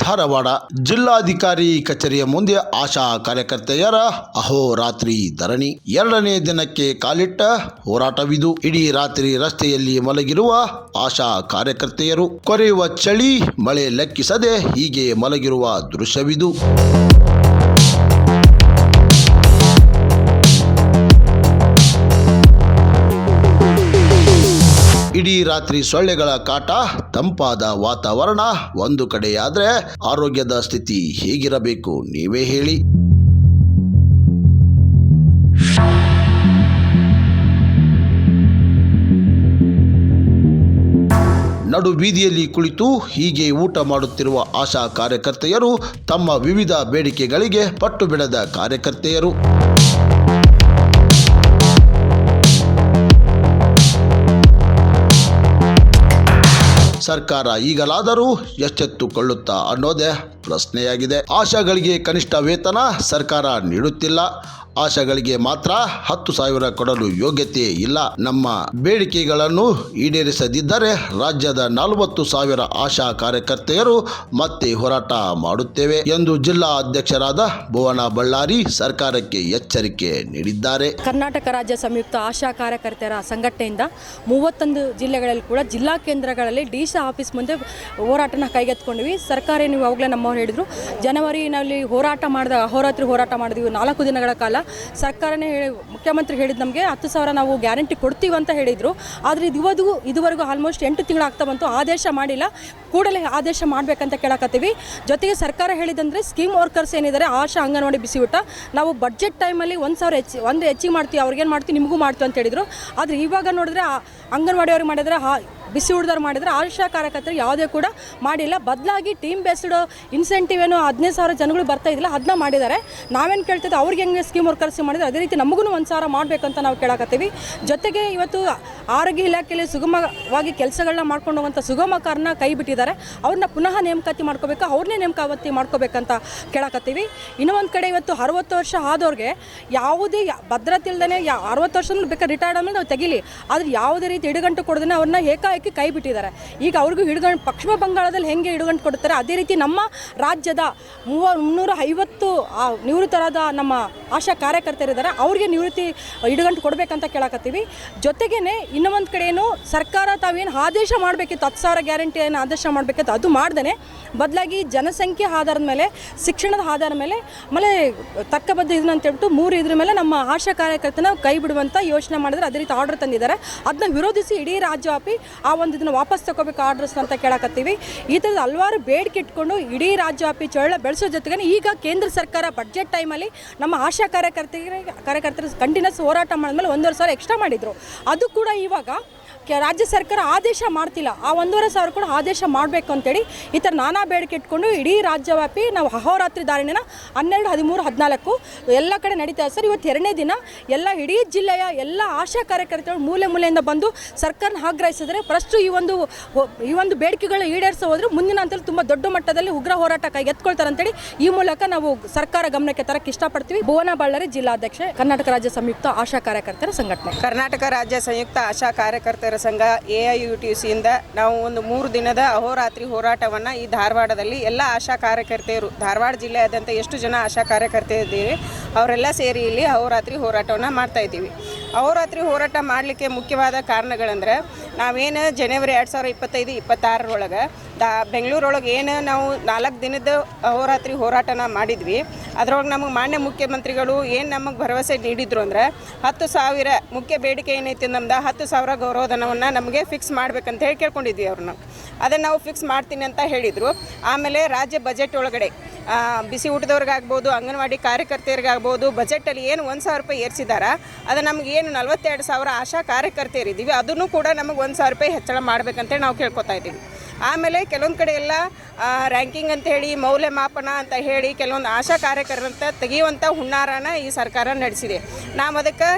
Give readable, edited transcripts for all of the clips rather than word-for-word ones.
ಧಾರವಾಡ ಜಿಲ್ಲಾಧಿಕಾರಿ ಕಚೇರಿಯ ಮುಂದೆ ಆಶಾ ಕಾರ್ಯಕರ್ತೆಯರ ಅಹೋರಾತ್ರಿ ಧರಣಿ. 2ನೇ ದಿನಕ್ಕೆ ಕಾಲಿಟ್ಟ ಹೋರಾಟವಿದು. ಇಡೀ ರಾತ್ರಿ ರಸ್ತೆಯಲ್ಲಿ ಮಲಗಿರುವ ಆಶಾ ಕಾರ್ಯಕರ್ತೆಯರು ಕೊರೆಯುವ ಚಳಿ ಮಳೆ ಲೆಕ್ಕಿಸದೆ ಹೀಗೆ ಮಲಗಿರುವ ದೃಶ್ಯವಿದು. ಇಡೀ ರಾತ್ರಿ ಸೊಳ್ಳೆಗಳ ಕಾಟ, ತಂಪಾದ ವಾತಾವರಣ ಒಂದು ಕಡೆಯಾದ್ರೆ ಆರೋಗ್ಯದ ಸ್ಥಿತಿ ಹೇಗಿರಬೇಕು ನೀವೇ ಹೇಳಿ. ನಡು ಬೀದಿಯಲ್ಲಿ ಕುಳಿತು ಹೀಗೆ ಊಟ ಮಾಡುತ್ತಿರುವ ಆಶಾ ಕಾರ್ಯಕರ್ತೆಯರು ತಮ್ಮ ವಿವಿಧ ಬೇಡಿಕೆಗಳಿಗೆ ಪಟ್ಟು ಬಿಡದ ಕಾರ್ಯಕರ್ತೆಯರು. ಸರ್ಕಾರ ಈಗಲಾದರೂ ಎಚ್ಚೆತ್ತುಕೊಳ್ಳುತ್ತಾ ಅನ್ನೋದೇ ಪ್ರಶ್ನೆಯಾಗಿದೆ. ಆಶಾಗಳಿಗೆ ಕನಿಷ್ಠ ವೇತನ ಸರ್ಕಾರ ನೀಡುತ್ತಿಲ್ಲ. ಆಶಾಗಳಿಗೆ ಮಾತ್ರ 10,000 ಕೊಡಲು ಯೋಗ್ಯತೆ ಇಲ್ಲ. ನಮ್ಮ ಬೇಡಿಕೆಗಳನ್ನು ಈಡೇರಿಸದಿದ್ದರೆ ರಾಜ್ಯದ 40,000 ಆಶಾ ಕಾರ್ಯಕರ್ತೆಯರು ಮತ್ತೆ ಹೋರಾಟ ಮಾಡುತ್ತೇವೆ ಎಂದು ಜಿಲ್ಲಾ ಅಧ್ಯಕ್ಷರಾದ ಭುವನ ಬಳ್ಳಾರಿ ಸರ್ಕಾರಕ್ಕೆ ಎಚ್ಚರಿಕೆ ನೀಡಿದ್ದಾರೆ. ಕರ್ನಾಟಕ ರಾಜ್ಯ ಸಂಯುಕ್ತ ಆಶಾ ಕಾರ್ಯಕರ್ತೆಯರ ಸಂಘಟನೆಯಿಂದ 31 ಜಿಲ್ಲೆಗಳಲ್ಲಿ ಕೂಡ ಜಿಲ್ಲಾ ಕೇಂದ್ರಗಳಲ್ಲಿ ಡಿಸಿ ಆಫೀಸ್ ಮುಂದೆ ಹೋರಾಟನ ಕೈಗೆತ್ತಿಕೊಂಡಿವಿ. ಸರ್ಕಾರ ನೀವು ಅವಾಗಲೇ ನಮ್ಮವ್ರು ಹೇಳಿದ್ರು, ಜನವರಿನಲ್ಲಿ ಹೋರಾಟ ಮಾಡಿದ ಅಹೋರಾತ್ರಿ ಹೋರಾಟ ಮಾಡಿದ್ವಿ 4 ದಿನಗಳ ಕಾಲ. ಸರ್ಕಾರನೇ ಮುಖ್ಯಮಂತ್ರಿ ಹೇಳಿದ್ದು ನಮಗೆ 10,000 ನಾವು ಗ್ಯಾರಂಟಿ ಕೊಡ್ತೀವಿ ಅಂತ ಹೇಳಿದರು. ಆದರೆ ಇದುವರೆಗೂ ಆಲ್ಮೋಸ್ಟ್ 8 ತಿಂಗಳಾಗ್ತಾ ಬಂತು, ಆದೇಶ ಮಾಡಿಲ್ಲ. ಕೂಡಲೇ ಆದೇಶ ಮಾಡಬೇಕಂತ ಕೇಳಕತ್ತೀವಿ. ಜೊತೆಗೆ ಸರ್ಕಾರ ಹೇಳಿದಂದರೆ ಸ್ಕೀಮ್ ವರ್ಕರ್ಸ್ ಏನಿದ್ದಾರೆ ಆಶಾ ಅಂಗನವಾಡಿ ಬಿಸಿ ಊಟ ನಾವು ಬಡ್ಜೆಟ್ ಟೈಮಲ್ಲಿ 1,000 ಹೆಚ್ಚಿಗೆ ಮಾಡ್ತೀವಿ, ಅವ್ರಿಗೇನು ಮಾಡ್ತೀವಿ ನಿಮಗೂ ಮಾಡ್ತೀವಿ ಅಂತ ಹೇಳಿದರು. ಆದರೆ ಇವಾಗ ನೋಡಿದ್ರೆ ಅಂಗನವಾಡಿಯವ್ರಿಗೆ ಮಾಡಿದರೆ ಬಿಸಿ ಊಟದವ್ರು ಮಾಡಿದರೆ ಆಶಾ ಕಾರ್ಯಕರ್ತರು ಯಾವುದೇ ಕೂಡ ಮಾಡಿಲ್ಲ. ಬದಲಾಗಿ ಟೀಮ್ ಬೇಸ್ಡ್ ಇನ್ಸೆಂಟಿವ್ ಏನು 15,000 ಜನಗಳು ಬರ್ತಾ ಇದ್ದಿಲ್ಲ, ಅದನ್ನ ಮಾಡಿದ್ದಾರೆ. ನಾವೇನು ಕೇಳ್ತಿದ್ದೆ ಅವ್ರಿಗೆ ಹೆಂಗೆ ಸ್ಕೀಮ್ ವರ್ಕರ್ಸ್ ಮಾಡಿದ್ರೆ ಅದೇ ರೀತಿ ನಮಗೂ 1,000 ಮಾಡಬೇಕಂತ ನಾವು ಕೇಳಕತ್ತೀವಿ. ಜೊತೆಗೆ ಇವತ್ತು ಆರೋಗ್ಯ ಇಲಾಖೆಯಲ್ಲಿ ಸುಗಮವಾಗಿ ಕೆಲಸಗಳನ್ನ ಮಾಡ್ಕೊಂಡು ಹೋಗುವಂಥ ಸುಗಮಕಾರನ ಕೈ ಬಿಟ್ಟಿದ್ದಾರೆ. ಅವ್ರನ್ನ ಪುನಃ ನೇಮಕಾತಿ ಮಾಡ್ಕೋಬೇಕು, ಅವ್ರನ್ನೇ ನೇಮಕಾತಿ ಮಾಡ್ಕೋಬೇಕಂತ ಕೇಳಕತ್ತೀವಿ. ಇನ್ನೂ ಒಂದು ಕಡೆ ಇವತ್ತು 60 ವರ್ಷ ಆದವ್ರಿಗೆ ಯಾವುದೇ ಭದ್ರತೆ ಇಲ್ದೇ 60 ವರ್ಷ ಬೇಕಾದ್ರೆ ರಿಟೈರ್ಡ್ ಆದಮೇಲೆ ನಾವು ತೆಗಿಲಿ, ಆದರೆ ಯಾವುದೇ ರೀತಿ ಇಡುಗಂಟು ಕೊಡೋದನ್ನ ಅವ್ರನ್ನ ಏಕಾಏಕಿ ಕೈ ಬಿಟ್ಟಿದ್ದಾರೆ. ಈಗ ಅವ್ರಿಗೂ ಪಶ್ಚಿಮ ಬಂಗಾಳದಲ್ಲಿ ಹೆಂಗೆ ಇಡುಗಂಟು ಕೊಡುತ್ತಾರೆ ಅದೇ ರೀತಿ ನಮ್ಮ ರಾಜ್ಯದ 350 ನಿವೃತ್ತರಾದ ನಮ್ಮ ಆಶಾ ಕಾರ್ಯಕರ್ತರಿದ್ದಾರೆ, ಅವ್ರಿಗೆ ಇಡುಗಂಟು ಕೊಡಬೇಕಂತ ಕೇಳಕತ್ತೀವಿ. ಜೊತೆಗೇ ಇನ್ನೂ ಒಂದು ಕಡೆ ಏನು ಸರ್ಕಾರ ತಾವೇನು ಆದೇಶ ಮಾಡಬೇಕಿತ್ತು 10,000 ಗ್ಯಾರಂಟಿ ಏನು ಆದೇಶ ಮಾಡಬೇಕಿತ್ತು ಅದು ಮಾಡ್ದೇ ಬದಲಾಗಿ ಜನಸಂಖ್ಯೆ ಆಧಾರದ ಮೇಲೆ ಶಿಕ್ಷಣದ ಆಧಾರದ ಮೇಲೆ ಆಮೇಲೆ ತಕ್ಕಬದ್ಧ ಇದನ್ನ ಅಂತ ಹೇಳ್ಬಿಟ್ಟು 3 ಇದ್ರ ಮೇಲೆ ನಮ್ಮ ಆಶಾ ಕಾರ್ಯಕರ್ತನ ಕೈ ಬಿಡುವಂಥ ಯೋಚನೆ ಮಾಡಿದ್ರೆ ಅದೇ ರೀತಿ ಆರ್ಡರ್ ತಂದಿದ್ದಾರೆ. ಅದನ್ನ ವಿರೋಧಿಸಿ ಇಡೀ ರಾಜ್ಯವ್ಯಾಪಿ ಇದನ್ನು ವಾಪಸ್ ತಗೋಬೇಕು ಆರ್ಡರ್ಸ್ ಅಂತ ಕೇಳಕತ್ತೀವಿ. ಈ ಥರದ ಹಲವಾರು ಬೇಡಿಕೆ ಇಟ್ಕೊಂಡು ಇಡೀ ರಾಜ್ಯವ್ಯಾಪಿ ಚಳವಳಿ ಬೆಳೆಸೋ ಜೊತೆಗೆ ಈಗ ಕೇಂದ್ರ ಸರ್ಕಾರ ಬಡ್ಜೆಟ್ ಟೈಮಲ್ಲಿ ನಮ್ಮ ಆಶಾ ಕಾರ್ಯಕರ್ತರು ಕಂಟಿನ್ಯೂಸ್ ಹೋರಾಟ ಮಾಡಿದ್ಮೇಲೆ 1,500 ಎಕ್ಸ್ಟ್ರಾ ಮಾಡಿದರು. ಅದು ಕೂಡ ಇವಾಗ ರಾಜ್ಯ ಸರ್ಕಾರ ಆದೇಶ ಮಾಡ್ತಿಲ್ಲ. ಆ 1,500 ಕೂಡ ಆದೇಶ ಮಾಡಬೇಕು ಅಂತೇಳಿ ಈ ಥರ ನಾನಾ ಬೇಡಿಕೆ ಇಟ್ಕೊಂಡು ಇಡೀ ರಾಜ್ಯವ್ಯಾಪಿ ನಾವು ಅಹೋರಾತ್ರಿ ಧಾರಣೆನ 12, 13, 14 ಎಲ್ಲ ಕಡೆ ನಡೀತಾ ಸರ್. ಇವತ್ತು 2ನೇ ದಿನ ಎಲ್ಲ ಇಡೀ ಜಿಲ್ಲೆಯ ಎಲ್ಲ ಆಶಾ ಕಾರ್ಯಕರ್ತರು ಮೂಲೆಯಿಂದ ಬಂದು ಸರ್ಕಾರನ ಆಗ್ರಹಿಸಿದರೆ ಪ್ರಸ್ತುತ ಈ ಒಂದು ಬೇಡಿಕೆಗಳು ಈಡೇರಿಸ ಹೋದ್ರೆ ಮುಂದಿನ ಹಂತದಲ್ಲಿ ತುಂಬ ದೊಡ್ಡ ಮಟ್ಟದಲ್ಲಿ ಉಗ್ರ ಹೋರಾಟ ಕೈಗೆತ್ಕೊಳ್ತಾರೆ ಅಂತೇಳಿ ಈ ಮೂಲಕ ನಾವು ಸರ್ಕಾರ ಗಮನಕ್ಕೆ ತರಕ್ಕೆ ಇಷ್ಟಪಡ್ತೀವಿ. ಭುವನ ಬಳ್ಳಾರಿ ಜಿಲ್ಲಾಧ್ಯಕ್ಷೆ, ಕರ್ನಾಟಕ ರಾಜ್ಯ ಸಂಯುಕ್ತ ಆಶಾ ಕಾರ್ಯಕರ್ತರ ಸಂಘಟನೆ. ಕರ್ನಾಟಕ ರಾಜ್ಯ ಸಂಯುಕ್ತ ಆಶಾ ಕಾರ್ಯಕರ್ತರ ಸಂಘ AIUTUCಯಿಂದ ನಾವು ಒಂದು 3 ದಿನದ ಅಹೋರಾತ್ರಿ ಹೋರಾಟವನ್ನು ಈ ಧಾರವಾಡದಲ್ಲಿ ಎಲ್ಲ ಆಶಾ ಕಾರ್ಯಕರ್ತೆಯರು, ಧಾರವಾಡ ಜಿಲ್ಲೆಯಾದ್ಯಂತ ಎಷ್ಟು ಜನ ಆಶಾ ಕಾರ್ಯಕರ್ತೆಯಿದ್ದೀವಿ ಅವರೆಲ್ಲ ಸೇರಿ ಇಲ್ಲಿ ಅಹೋರಾತ್ರಿ ಹೋರಾಟವನ್ನು ಮಾಡ್ತಾಯಿದ್ದೀವಿ. ಅಹೋರಾತ್ರಿ ಹೋರಾಟ ಮಾಡಲಿಕ್ಕೆ ಮುಖ್ಯವಾದ ಕಾರಣಗಳಂದರೆ ನಾವೇನು ಜನವರಿ 2025-26 ಬೆಂಗಳೂರೊಳಗೆ ಏನು ನಾವು 4 ದಿನದ ಅಹೋರಾತ್ರಿ ಹೋರಾಟನ ಮಾಡಿದ್ವಿ. ಅದರೊಳಗೆ ನಮಗೆ ಮಾನ್ಯ ಮುಖ್ಯಮಂತ್ರಿಗಳು ಏನು ನಮಗೆ ಭರವಸೆ ನೀಡಿದ್ರು ಅಂದರೆ 10,000 ಮುಖ್ಯ ಬೇಡಿಕೆ ಏನೈತಿ ನಮ್ದು 10,000 ಗೌರವಧನವನ್ನು ನಮಗೆ ಫಿಕ್ಸ್ ಮಾಡ್ಬೇಕಂತ ಹೇಳಿ ಕೇಳ್ಕೊಂಡಿದ್ವಿ ಅವ್ರನ್ನ. ಅದನ್ನು ನಾವು ಫಿಕ್ಸ್ ಮಾಡ್ತೀನಿ ಅಂತ ಹೇಳಿದರು. ಆಮೇಲೆ ರಾಜ್ಯ ಬಜೆಟ್ ಒಳಗಡೆ ಬಿಸಿ ಊಟದವ್ರಿಗಾಗ್ಬೋದು, ಅಂಗನವಾಡಿ ಕಾರ್ಯಕರ್ತೆಯರಿಗಾಗ್ಬೋದು, ಬಜೆಟಲ್ಲಿ ಏನು 1,000 ರೂಪಾಯಿ ಏರಿಸಿದಾರ, ಅದು ನಮ್ಗೆ ಏನು 42,000 ಆಶಾ ಕಾರ್ಯಕರ್ತೆಯರಿದ್ದೀವಿ, ಅದನ್ನು ಕೂಡ ನಮಗೆ 1,000 ರೂಪಾಯಿ ಹೆಚ್ಚಳ ಮಾಡಬೇಕಂತೇಳಿ ನಾವು ಕೇಳ್ಕೊತಾ ಇದ್ದೀವಿ. ಆಮೇಲೆ ಕೆಲವೊಂದು ಕಡೆ ಎಲ್ಲ ರ್ಯಾಂಕಿಂಗ್ ಅಂತ ಹೇಳಿ ಮೌಲ್ಯಮಾಪನ ಅಂತ ಹೇಳಿ ಕೆಲವೊಂದು ಆಶಾ ಕಾರ್ಯಕರ್ತರಂತ ತೆಗೆಯುವಂಥ ಹುನ್ನಾರನ ಈ ಸರ್ಕಾರ ನಡೆಸಿದೆ. ನಾವು ಅದಕ್ಕೆ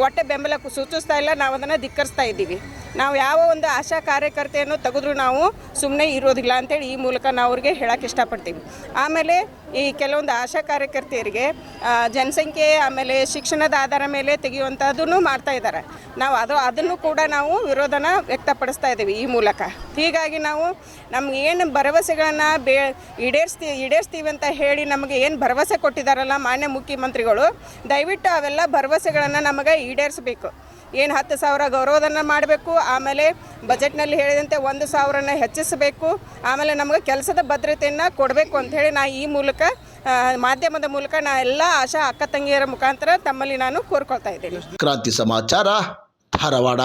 ಒಟ್ಟೆ ಬೆಂಬಲ ಸೂಚಿಸ್ತಾ ಇಲ್ಲ, ನಾವು ಅದನ್ನು ಧಿಕ್ಕರಿಸ್ತಾ ಇದ್ದೀವಿ. ನಾವು ಯಾವ ಒಂದು ಆಶಾ ಕಾರ್ಯಕರ್ತೆಯನ್ನು ತೆಗೆದ್ರೂ ನಾವು ಸುಮ್ಮನೆ ಇರೋದಿಲ್ಲ ಅಂತೇಳಿ ಈ ಮೂಲಕ ನಾವು ಅವ್ರಿಗೆ ಹೇಳೋಕ್ಕೆ ಇಷ್ಟಪಡ್ತೀವಿ. ಆಮೇಲೆ ಈ ಕೆಲವೊಂದು ಆಶಾ ಕಾರ್ಯಕರ್ತೆಯರಿಗೆ ಜನಸಂಖ್ಯೆ ಆಮೇಲೆ ಶಿಕ್ಷಣದ ಆಧಾರ ಮೇಲೆ ತೆಗೆಯುವಂಥದ್ದನ್ನು ಮಾಡ್ತಾ ಇದ್ದಾರೆ. ನಾವು ಅದನ್ನು ಕೂಡ ನಾವು ವಿರೋಧನ ವ್ಯಕ್ತಪಡಿಸ್ತಾ ಇದ್ದೀವಿ ಈ ಮೂಲಕ. ಹೀಗಾಗಿ ನಾವು ನಮ್ಗೆ ಏನು ಭರವಸೆಗಳನ್ನು ಈಡೇರಿಸ್ತೀವಿ ಅಂತ ಹೇಳಿ ನಮಗೆ ಏನು ಭರವಸೆ ಕೊಟ್ಟಿದ್ದಾರಲ್ಲ ಮಾನ್ಯ ಮುಖ್ಯಮಂತ್ರಿಗಳು, ದಯವಿಟ್ಟು ಅವೆಲ್ಲ ಭರವಸೆಗಳನ್ನು ನಮಗೆ ಈಡೇರಿಸಬೇಕು. ಏನು 10,000 ಗೌರವಧನ ಮಾಡಬೇಕು, ಆಮೇಲೆ ಬಜೆಟ್ನಲ್ಲಿ ಹೇಳಿದಂತೆ 1,000ನ ಹೆಚ್ಚಿಸಬೇಕು, ಆಮೇಲೆ ನಮಗೆ ಕೆಲಸದ ಭದ್ರತೆಯನ್ನು ಕೊಡಬೇಕು ಅಂಥೇಳಿ ನಾ ಈ ಮೂಲಕ ಮಾಧ್ಯಮದ ಮೂಲಕ ನಾ ಎಲ್ಲ ಆಶಾ ಅಕ್ಕ ತಂಗಿಯರ ಮುಖಾಂತರ ತಮ್ಮಲ್ಲಿ ನಾನು ಕೋರ್ಕೊಳ್ತಾ ಇದ್ದೇನೆ. ಕ್ರಾಂತಿ ಸಮಾಚಾರ, ಧಾರವಾಡ.